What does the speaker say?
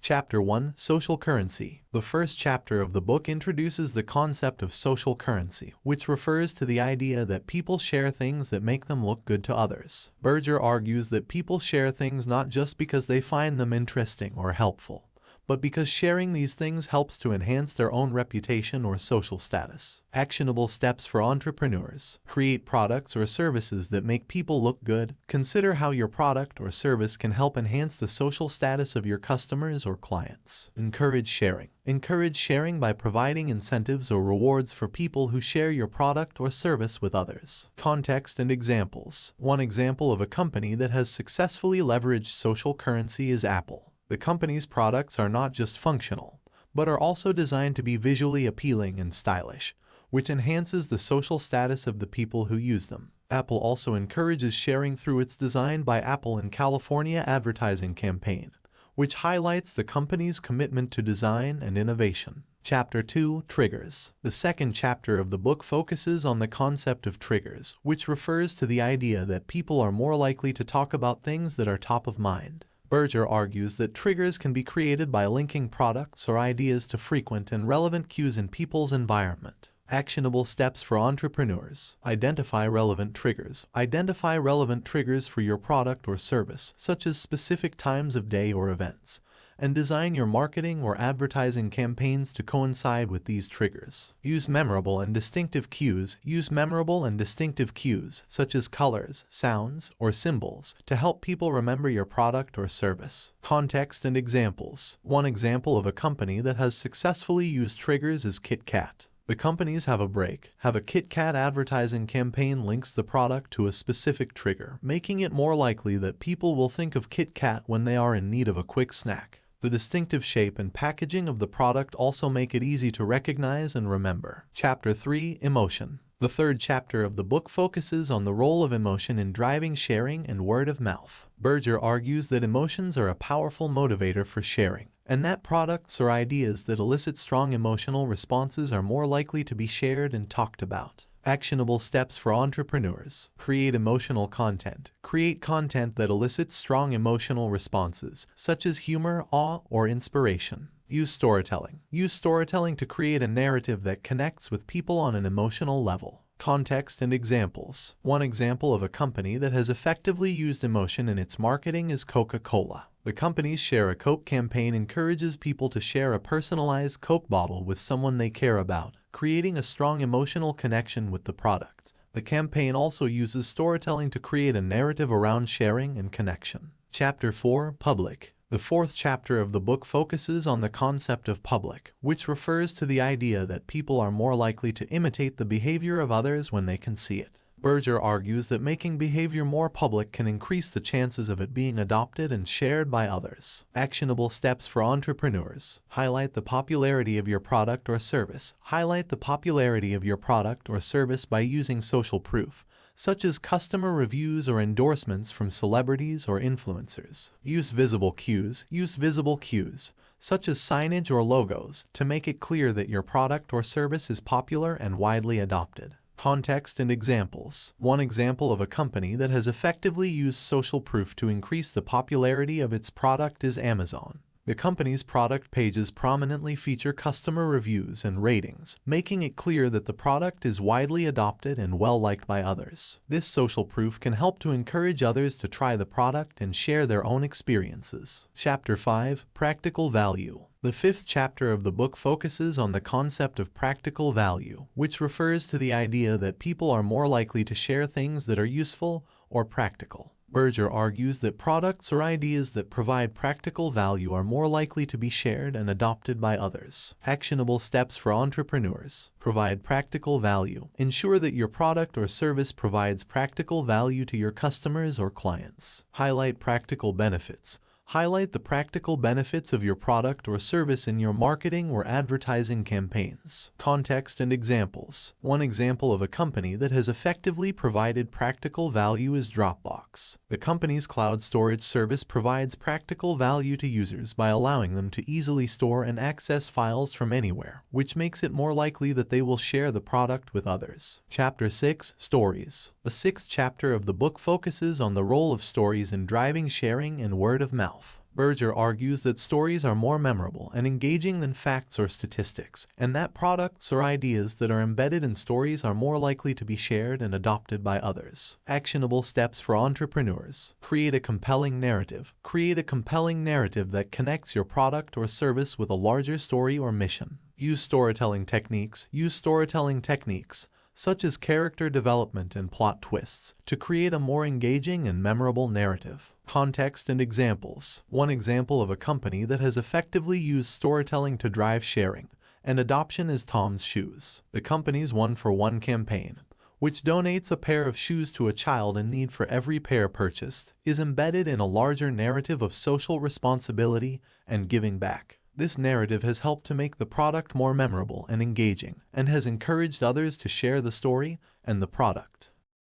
Chapter 1: Social Currency. The first chapter of the book introduces the concept of social currency, which refers to the idea that people share things that make them look good to others. Berger argues that people share things not just because they find them interesting or helpful, but because sharing these things helps to enhance their own reputation or social status. Actionable steps for entrepreneurs. Create products or services that make people look good. Consider how your product or service can help enhance the social status of your customers or clients. Encourage sharing. Encourage sharing by providing incentives or rewards for people who share your product or service with others. Context and examples. One example of a company that has successfully leveraged social currency is Apple. The company's products are not just functional, but are also designed to be visually appealing and stylish, which enhances the social status of the people who use them. Apple also encourages sharing through its Design by Apple in California advertising campaign, which highlights the company's commitment to design and innovation. Chapter 2: Triggers. The second chapter of the book focuses on the concept of triggers, which refers to the idea that people are more likely to talk about things that are top of mind. Berger argues that triggers can be created by linking products or ideas to frequent and relevant cues in people's environment. Actionable steps for entrepreneurs. Identify relevant triggers. Identify relevant triggers for your product or service, such as specific times of day or events, and design your marketing or advertising campaigns to coincide with these triggers. Use memorable and distinctive cues. Use memorable and distinctive cues, such as colors, sounds, or symbols, to help people remember your product or service. Context and examples. One example of a company that has successfully used triggers is Kit Kat. The company's Have a Kit Kat advertising campaign links the product to a specific trigger, making it more likely that people will think of Kit Kat when they are in need of a quick snack. The distinctive shape and packaging of the product also make it easy to recognize and remember. Chapter 3: Emotion. The third chapter of the book focuses on the role of emotion in driving sharing and word of mouth. Berger argues that emotions are a powerful motivator for sharing, and that products or ideas that elicit strong emotional responses are more likely to be shared and talked about. Actionable steps for entrepreneurs. Create emotional content. Create content that elicits strong emotional responses, such as humor, awe, or inspiration. Use storytelling. Use storytelling to create a narrative that connects with people on an emotional level. Context and examples. One example of a company that has effectively used emotion in its marketing is Coca-Cola. The company's Share a Coke campaign encourages people to share a personalized Coke bottle with someone they care about, creating a strong emotional connection with the product. The campaign also uses storytelling to create a narrative around sharing and connection. Chapter 4: Public. The fourth chapter of the book focuses on the concept of public, which refers to the idea that people are more likely to imitate the behavior of others when they can see it. Berger argues that making behavior more public can increase the chances of it being adopted and shared by others. Actionable steps for entrepreneurs. Highlight the popularity of your product or service. Highlight the popularity of your product or service by using social proof, such as customer reviews or endorsements from celebrities or influencers. Use visible cues. Use visible cues, such as signage or logos, to make it clear that your product or service is popular and widely adopted. Context and examples. One example of a company that has effectively used social proof to increase the popularity of its product is Amazon. The company's product pages prominently feature customer reviews and ratings, making it clear that the product is widely adopted and well-liked by others. This social proof can help to encourage others to try the product and share their own experiences. Chapter 5: Practical Value. The fifth chapter of the book focuses on the concept of practical value, which refers to the idea that people are more likely to share things that are useful or practical. Berger argues that products or ideas that provide practical value are more likely to be shared and adopted by others. Actionable steps for entrepreneurs. Provide practical value. Ensure that your product or service provides practical value to your customers or clients. Highlight practical benefits. Highlight the practical benefits of your product or service in your marketing or advertising campaigns. Context and examples. One example of a company that has effectively provided practical value is Dropbox. The company's cloud storage service provides practical value to users by allowing them to easily store and access files from anywhere, which makes it more likely that they will share the product with others. Chapter 6: Stories. The sixth chapter of the book focuses on the role of stories in driving sharing and word of mouth. Berger argues that stories are more memorable and engaging than facts or statistics, and that products or ideas that are embedded in stories are more likely to be shared and adopted by others. Actionable steps for entrepreneurs. Create a compelling narrative. Create a compelling narrative that connects your product or service with a larger story or mission. Use storytelling techniques. Use storytelling techniques, such as character development and plot twists, to create a more engaging and memorable narrative. Context and examples. One example of a company that has effectively used storytelling to drive sharing and adoption is Tom's Shoes, the company's one-for-one campaign, which donates a pair of shoes to a child in need for every pair purchased, is embedded in a larger narrative of social responsibility and giving back. This narrative has helped to make the product more memorable and engaging, and has encouraged others to share the story and the product.